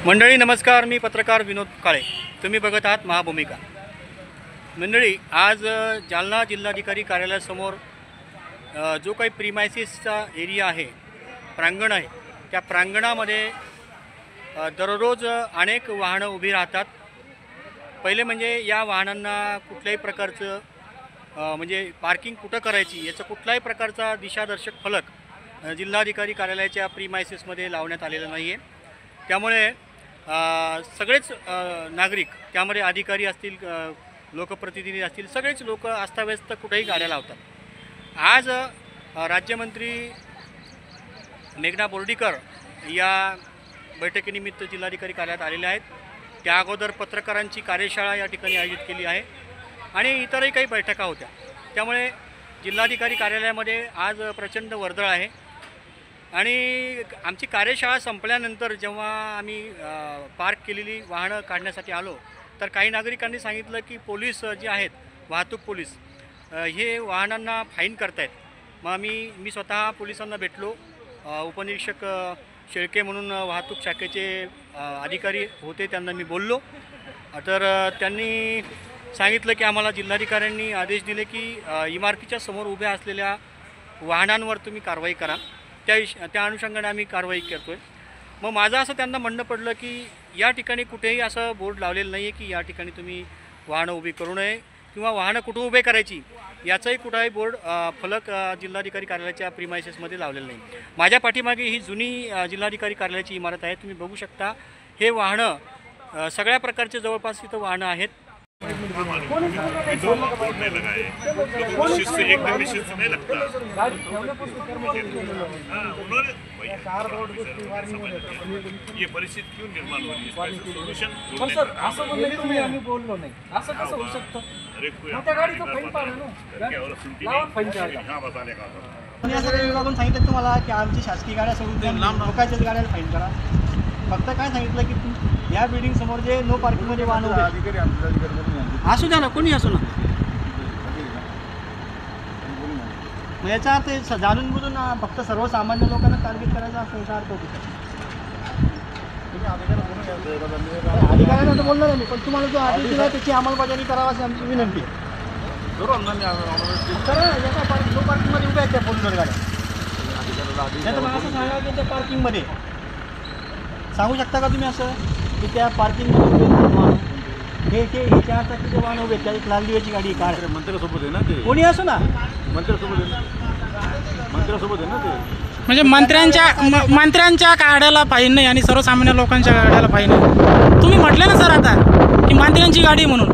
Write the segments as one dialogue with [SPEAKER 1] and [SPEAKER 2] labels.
[SPEAKER 1] मंडळी नमस्कार, मी पत्रकार विनोद काळे. तुम्ही बघत आहात महाभूमिका. मंडळी, आज जालना जिल्हाधिकारी कार्यालयासमोर जो काही प्रीमायसिसचा एरिया आहे, प्रांगण आहे, त्या प्रांगणामध्ये दररोज अनेक वाहनं उभी राहतात. पहिले म्हणजे या वाहनांना कुठल्याही प्रकारचं म्हणजे पार्किंग कुठं करायची याचा कुठल्याही प्रकारचा दिशादर्शक फलक जिल्हाधिकारी कार्यालयाच्या प्रीमायसिसमध्ये लावण्यात आलेला नाही आहे. त्यामुळे सगळेच नागरिक, त्यामध्ये अधिकारी असतील, लोकप्रतिनिधी असतील, सगळेच लोक अस्ताव्यस्त कुठेही गाड्या लावतात. आज राज्यमंत्री मेघना बोर्डीकर या बैठकीनिमित्त जिल्हाधिकारी कार्यालयात आलेले आहेत. त्या अगोदर पत्रकारांची कार्यशाळा या ठिकाणी आयोजित केली आहे आणि इतरही काही बैठका होत्या. त्यामुळे जिल्हाधिकारी कार्यालयामध्ये आज प्रचंड वर्दळ आहे. आणि आमची कार्यशाळा संपल्यानंतर जेव्हा आम्ही पार्क केलेली वाहनं काढण्यासाठी आलो, तर काही नागरिकांनी सांगितलं की पोलीस जे आहेत, वाहतूक पोलीस, हे वाहनांना फाईन करतायत. मग मी स्वतः पोलिसांना भेटलो. उपनिरीक्षक शेळके म्हणून वाहतूक शाखेचे अधिकारी होते, त्यांना मी बोललो. तर त्यांनी सांगितलं की आम्हाला जिल्हाधिकाऱ्यांनी आदेश दिले की इमारतीच्या समोर उभ्या असलेल्या वाहनांवर तुम्ही कारवाई करा. त्या अनुषंगाने आम्ही कारवाई करतो आहे. मग माझं असं त्यांना म्हणणं पडलं की या ठिकाणी कुठेही असं बोर्ड लावलेलं नाही आहे की या ठिकाणी तुम्ही वाहनं उभी करू नये किंवा वाहनं कुठं उभे करायची याचाही कुठलाही बोर्ड फलक जिल्हाधिकारी कार्यालयाच्या प्रीमायसिसमध्ये लावलेलं नाही. माझ्या पाठीमागे ही जुनी जिल्हाधिकारी कार्यालयाची इमारत आहे. तुम्ही बघू शकता. हे वाहनं सगळ्या प्रकारचे जवळपास इथं वाहनं आहेत.
[SPEAKER 2] ये परिस्थिति क्यों निर्माण हो रही है? सोल्यूशन
[SPEAKER 3] आम्ही बोललो नाही, असं कसं होऊ शकतं? त्या गाडीचं फाईन पाडा ना, लावा फाईन चार्ज.
[SPEAKER 1] मी असं काही विभागून सांगितलं तुम्हाला की आमची शासकीय गाड्या सोडून लोकांच्याच गाड्याला फाईन करा. फक्त काय सांगितलं की या बिल्डिंग समोर जे नो पार्किंगमध्ये वाहन उभे असू द्या ना, कोणी असू ना. मग याचा अर्थ जाणून बुजून फक्त सर्वसामान्य लोकांना टार्गेट करायचा असा अर्थ होतो. अधिकाऱ्यांना तर बोलणार नाही, पण तुम्हाला जो आदेश दिला त्याची अंमलबजावणी करावी अशी आमची विनंती आहे. नो पार्किंगमध्ये उभ्या आहेत त्या फोर व्हीलर गाड्या. नाही तर मग असं सांगा की त्या पार्किंगमध्ये सांगू शकता का तुम्ही असं की त्या पार्किंगमध्ये उभे हे ह्याच्या अर्थाचे जे वाहन उभे आहेत, त्याची लाल दिव्याची गाडी कार
[SPEAKER 4] मंत्र्यासोबत आहे ना ते,
[SPEAKER 1] कोणी असो ना,
[SPEAKER 4] मंत्र्यासोबत आहे ना ते.
[SPEAKER 3] म्हणजे मंत्र्यांच्या गाड्याला फाईन नाही आणि सर्वसामान्य लोकांच्या गाड्याला फाईन आहे. तुम्ही म्हटले ना सर आता की मंत्र्यांची गाडी म्हणून,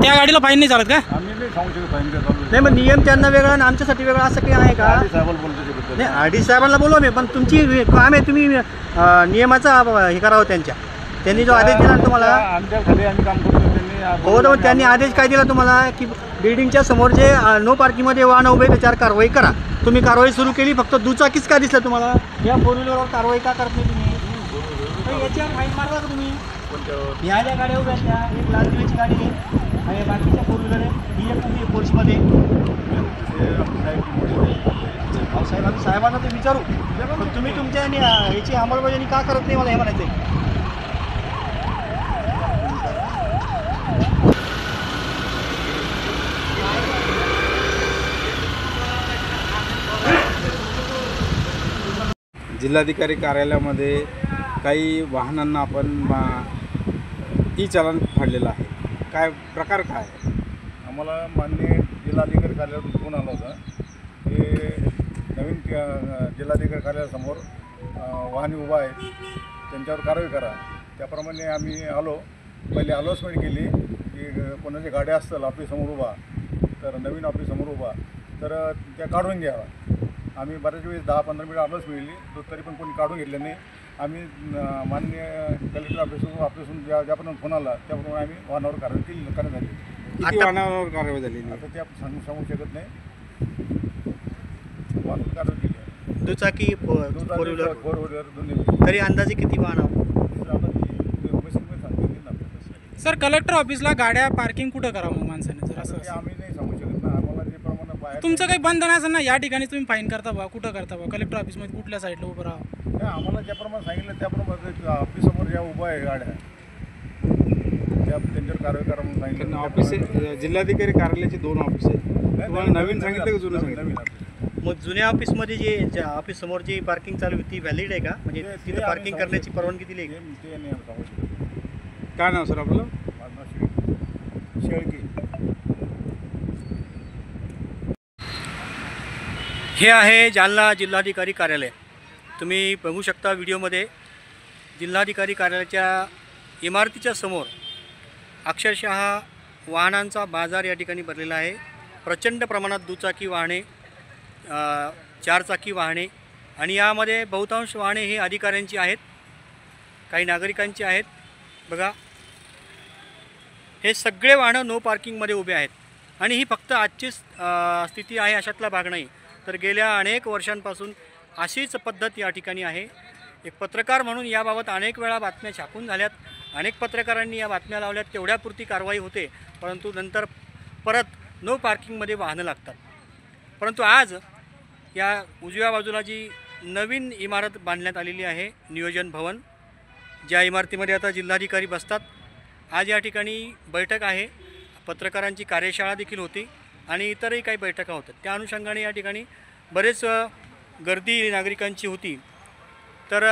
[SPEAKER 3] त्या गाडीला फाईन नाही चालत का?
[SPEAKER 1] नाही, मग नियम त्यांना वेगळा आणि आमच्यासाठी वेगळा असं काही आहे का? नाही, आरडी साहेबांना बोलवा मी, पण तुमची काम आहे, तुम्ही नियमाचा हे करावं. त्यांनी जो आदेश दिला तुम्हाला, हो, तर त्यांनी आदेश काय दिला तुम्हाला की बिल्डिंगच्या समोर जे नो पार्किंगमध्ये वाहन उभे त्याच्यावर कारवाई करा. तुम्ही कारवाई सुरू केली. फक्त दुचाकीच का दिसलं तुम्हाला? या फोर व्हीलरवर कारवाई का करत नाही तुम्ही? याच्यावर फाईन मारला का तुम्ही? ह्या ज्या गाड्या उभ्या त्या, एक लाल दिव्याची गाडी आहे आणि बाकीच्या फोर व्हीलर आहे, ही एक तुम्ही फोर्समध्ये. साहेबांना ते विचारू, पण तुम्ही तुमच्या याची अंमलबजावणी का करत नाही, मला हे म्हणायचं आहे.
[SPEAKER 4] जिल्हाधिकारी कार्यालयामध्ये काही वाहनांना आपण ई चालान फाडलेलं आहे. काय प्रकार काय?
[SPEAKER 5] आम्हाला माननीय जिल्हाधिकारी कार्यालयातून फोन आला होता की नवीन जिल्हाधिकारी कार्यालयासमोर वाहने उभा आहेत, त्यांच्यावर कारवाई करा. त्याप्रमाणे आम्ही आलो. पहिले अनाउन्समेंट केली की कोणाच्या गाड्या असतील आपल्यासमोर उभा, तर नवीन आपल्यासमोर उभा तर त्या काढून घ्यावा. आम्ही बऱ्याच वेळेस 10-15 मिनिट आलोच मिळली, तरी पण कोणी काढून घेतलं नाही. आम्ही माननीय कलेक्टर ऑफिसून ज्याप्रमाणे फोन आला त्याप्रमाणे आम्ही वाहनावर कारवाई केली करण्यात आली.
[SPEAKER 4] किती वाहनावर कारवाई झाली?
[SPEAKER 5] आता ते आपण सांगू शकत नाही. वाहनावर कारवाई केली.
[SPEAKER 1] दुचाकी, फोर
[SPEAKER 5] व्हीलर दोन्ही.
[SPEAKER 1] तरी अंदाजे किती वाहनं?
[SPEAKER 3] सर, कलेक्टर ऑफिसला गाड्या पार्किंग कुठं करावं माणसाने? जर असं
[SPEAKER 5] आम्ही नाही सांगू शकत ना. आम्हाला जे प्रमाणे बाहेर
[SPEAKER 3] तुमचं काही बंधन असेल ना, या ठिकाणी तुम्ही फाईन करता बा, कुठं करता बा? कलेक्टर ऑफिसमध्ये कुठल्या साईडला उभं राहा?
[SPEAKER 5] आम्हाला ज्याप्रमाणे सांगितलं त्याप्रमाणे ऑफिससमोर ज्या उभ्या आहे गाड्या त्या त्यांच्यावर कारवाई करा म्हणून सांगितलं.
[SPEAKER 4] ऑफिस जिल्हाधिकारी कार्यालयाचे 2 ऑफिस आहेत. तुम्हाला नवीन सांगितलं का जुनं सांगितलं?
[SPEAKER 5] नवीन office.
[SPEAKER 1] मग जुन्या ऑफिसमध्ये ज्या ऑफिस समोर जी पार्किंग चालू होती ती व्हॅलिड आहे का? म्हणजे
[SPEAKER 5] ते
[SPEAKER 1] तिथं
[SPEAKER 5] आम्ही
[SPEAKER 1] पार्किंग
[SPEAKER 5] सांगू
[SPEAKER 1] करण्याची
[SPEAKER 5] शकतो.
[SPEAKER 1] परवानगी दिली आहे का?
[SPEAKER 5] ते नाही आम्ही सांगू शकतो.
[SPEAKER 4] काय नाव सर आपलं?
[SPEAKER 5] माझं नाव शेळके.
[SPEAKER 1] हे आहे जालना जिल्हाधिकारी कार्यालय. तुम्ही बघू शकता व्हिडिओमध्ये जिल्हाधिकारी कार्यालयाच्या इमारतीच्या समोर अक्षरशः वाहनांचा बाजार या ठिकाणी भरलेला आहे. प्रचंड प्रमाणात दुचाकी वाहने, 4 चाकी वाहने आणि यामध्ये बहुतांश वाहने ही अधिकाऱ्यांची आहेत, काही नागरिकांची आहेत. बघा, हे सगळे वाहनं नो पार्किंगमध्ये उभे आहेत आणि ही फक्त आजची स्थिती आहे अशातला भाग नाही, तर गेल्या अनेक वर्षांपासून अशीच पद्धत या ठिकाणी आहे. एक पत्रकार म्हणून याबाबत अनेक वेळा बातम्या छापून झाल्यात, अनेक पत्रकारांनी या बातम्या लावल्यात, तेवढ्यापुरती कारवाई होते, परंतु नंतर परत नो पार्किंगमध्ये वाहनं लागतात. परंतु आज या उजव्या बाजूला जी नवीन इमारत बांधण्यात आलेली आहे, नियोजन भवन, ज्या इमारतीमध्ये आता जिल्हाधिकारी बसतात, आज या ठिकाणी बैठक आहे, पत्रकारांची कार्यशाळा देखील होती आणि इतरही काही बैठका होतात. त्या अनुषंगाने या ठिकाणी बरेच गर्दी नागरिकांची होती. तर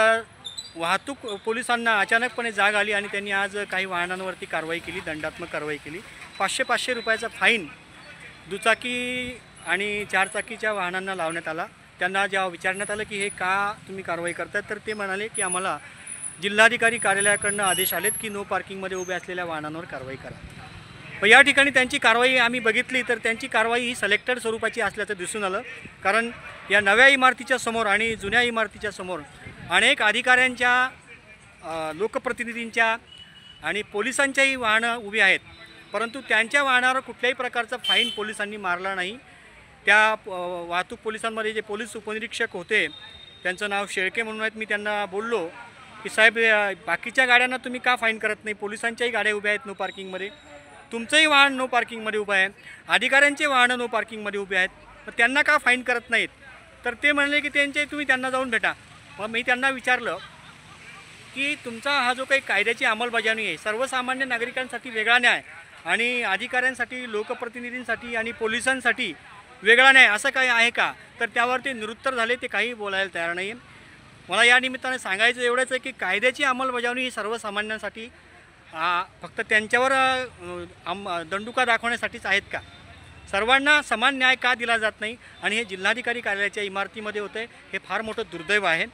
[SPEAKER 1] वाहतूक पोलिसांना अचानकपणे जाग आली आणि त्यांनी आज काही वाहनांवरती कारवाई केली, दंडात्मक कारवाई केली. 500 रुपयाचा फाईन दुचाकी आणि 4 चाकीच्या वाहनांना लावण्यात आला. त्यांना जेव्हा विचारण्यात आलं की हे का तुम्ही कारवाई करताय, तर ते म्हणाले की आम्हाला जिल्हाधिकारी कार्यालयाकडनं आदेश आलेत की नो पार्किंगमध्ये उभे असलेल्या वाहनांवर कारवाई करा. पण या ठिकाणी त्यांची कारवाई आम्ही बघितली तर त्यांची कारवाई ही सिलेक्टेड स्वरूपाची असल्याचं दिसून आलं. कारण या नव्या इमारतीच्या समोर आणि जुन्या इमारतीच्या समोर अनेक अधिकाऱ्यांच्या, लोकप्रतिनिधींच्या आणि पोलिसांच्याही वाहनं उभी आहेत, परंतु त्यांच्या वाहनावर कुठल्याही प्रकारचा फाईन पोलिसांनी मारला नाही. त्या वाहतूक पोलिसांमध्ये जे पोलीस उपनिरीक्षक होते, त्यांचं नाव शेळके म्हणून आहेत, मी त्यांना बोललो की साहेब बाकीच्या गाड्यांना तुम्ही का फाईन करत नाही? पोलिसांच्याही गाड्या उभ्या आहेत नो पार्किंगमध्ये, तुमचंही वाहन नो पार्किंगमध्ये उभं आहे, अधिकाऱ्यांचे वाहनं नो पार्किंगमध्ये उभे आहेत, तर त्यांना का फाईन करत नाहीत? तर ते म्हणले की तुम्ही त्यांना जाऊन भेटा. मग मी त्यांना विचारलं की तुमचा हा जो काही कायद्याची अंमलबजावणी आहे, सर्वसामान्य नागरिकांसाठी वेगळा न्याय आणि अधिकाऱ्यांसाठी, लोकप्रतिनिधींसाठी आणि पोलिसांसाठी वेगळा न्याय असं काही आहे का? तर त्यावर ते निरुत्तर झाले, ते काही बोलायला तयार नाही. मला या निमित्ताने सांगायचं एवढंच आहे की कायद्याची अंमलबजावणी ही सर्वसामान्यांसाठी फक्त त्यांच्यावर दंडुका दाखवण्यासाठीच आहेत का? सर्वांना समान न्याय का दिला जात नाही? आणि हे जिल्हाधिकारी कार्यालयाच्या इमारतीमध्ये होते, हे फार मोठं दुर्दैव आहे.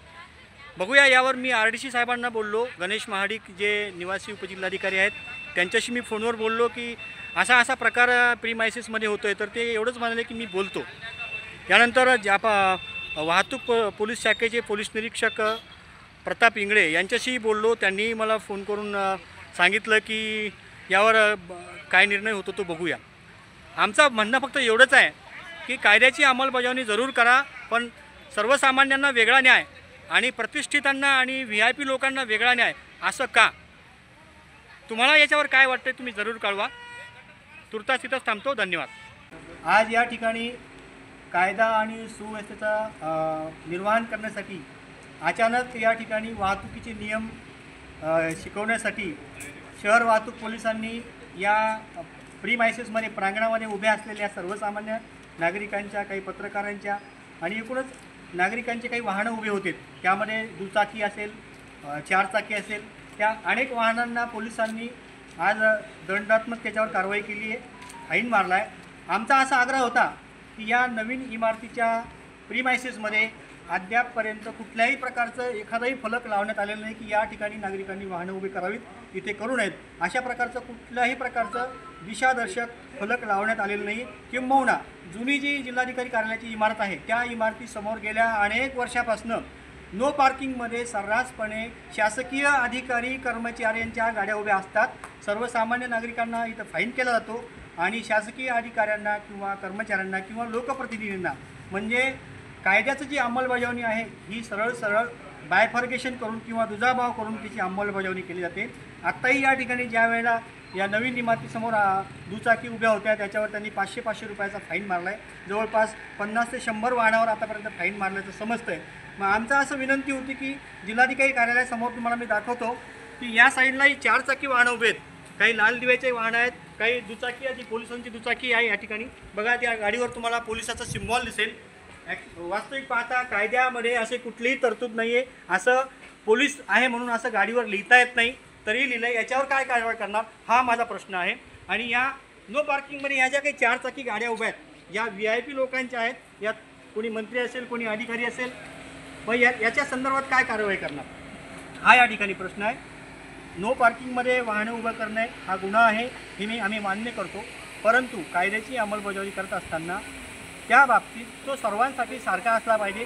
[SPEAKER 1] बघूया, यावर मी RDC साहेबांना बोललो, गणेश महाडिक जे निवासी उपजिल्हाधिकारी आहेत त्यांच्याशी मी फोनवर बोललो की असा प्रकार प्रीमायसिसमध्ये होतो आहे, तर ते एवढंच म्हणाले की मी बोलतो. यानंतर वाहतूक पोलीस शाखेचे पोलीस निरीक्षक प्रताप इंगळे यांच्याशी बोललो. त्यांनी मला फोन करून सांगितलं की यावर काय निर्णय होतो तो बघूया. आमचं म्हणणं फक्त एवढंच आहे की कायद्याची अंमलबजावणी जरूर करा, पण सर्वसामान्यांना वेगळा न्याय आणि प्रतिष्ठितांना आणि VIP लोकांना वेगळा न्याय असं का? तुम्हाला याच्यावर काय वाटतं तुम्ही जरूर कळवा. तुर्तास इथंच थांबतो. धन्यवाद. आज या ठिकाणी कायदा आणि सुव्यवस्थेचा निर्वहन करण्यासाठी अचानक या ठिकाणी वाहतुकीचे नियम शिकवण्यासाठी शहर वाहतूक पोलिसांनी या प्रीमायसिसमध्ये प्रांगणामध्ये उभ्या असलेल्या सर्वसामान्य नागरिकांच्या, काही पत्रकारांच्या आणि एकूणच नागरिकांचे काही वाहनं उभे होते, त्यामध्ये दुचाकी असेल, 4 चाकी असेल, त्या अनेक वाहनांना पोलिसांनी आज दंडात्मक त्याच्यावर कारवाई केली आहे, फाईन मारला आहे. आमचा असा आग्रह होता की या नवीन इमारतीच्या प्रीमायसिसमध्ये अद्यापपर्यंत कुठल्याही प्रकारचं एखादाही फलक लावण्यात आलेलं नाही की या ठिकाणी नागरिकांनी वाहनं उभी करावीत, इथे करू नयेत, अशा प्रकारचं कुठल्याही प्रकारचं दिशादर्शक फलक लावण्यात आलेलं नाही. किंबहुना जुनी जी जिल्हाधिकारी कार्यालयाची इमारत आहे त्या इमारतीसमोर गेल्या अनेक वर्षापासून नो पार्किंगमध्ये सर्रासपणे शासकीय अधिकारी कर्मचाऱ्यांच्या गाड्या उभ्या असतात. सर्वसामान्य नागरिकांना इथं फाईन केला जातो आणि शासकीय अधिकाऱ्यांना किंवा कर्मचाऱ्यांना किंवा लोकप्रतिनिधींना, म्हणजे कायद्याचं जी अंमलबजावणी आहे ही सरळ बायफर्गेशन करून किंवा दुजाभाव करून त्याची अंमलबजावणी केली जाते. आत्ताही या ठिकाणी ज्या वेळेला या नवीन इमारतीसमोर दुचाकी उभ्या होत्या त्याच्यावर त्यांनी 500 रुपयाचा फाईन मारला आहे. जवळपास 50 ते 100 वाहनावर आतापर्यंत फाईन मारल्याचं समजतं आहे. मग आमचं असं विनंती होती की जिल्हाधिकारी कार्यालयासमोर तुम्हाला मी दाखवतो की या साईडलाही 4 चाकी वाहनं उभे आहेत, काही लाल दिव्याचे वाहनं आहेत, काही दुचाकी आहे, जी पोलिसांची दुचाकी आहे या ठिकाणी. बघा त्या गाडीवर तुम्हाला पोलिसाचा सिम्बॉल दिसेल. वास्तविक पाहता कायद्यामध्ये असे कुठलीही तरतूद नाही आहे, असं पोलीस आहे म्हणून असं गाडीवर लिहिता येत नाही, तरी लिहिलं. याच्यावर काय कारवाई करणार हा माझा प्रश्न आहे. आणि या नो पार्किंगमध्ये ह्या ज्या काही 4 चाकी गाड्या उभ्या आहेत या VIP लोकांच्या आहेत, यात कोणी मंत्री असेल, कोणी अधिकारी असेल, मग याच्या संदर्भात काय कारवाई करणार हा या ठिकाणी प्रश्न आहे. नो पार्किंगमध्ये वाहनं उभं करणे हा गुन्हा आहे हे आम्ही मान्य करतो, परंतु कायद्याची अंमलबजावणी करत असताना त्या बाबतीत तो सर्वांसाठी सारखा असला पाहिजे.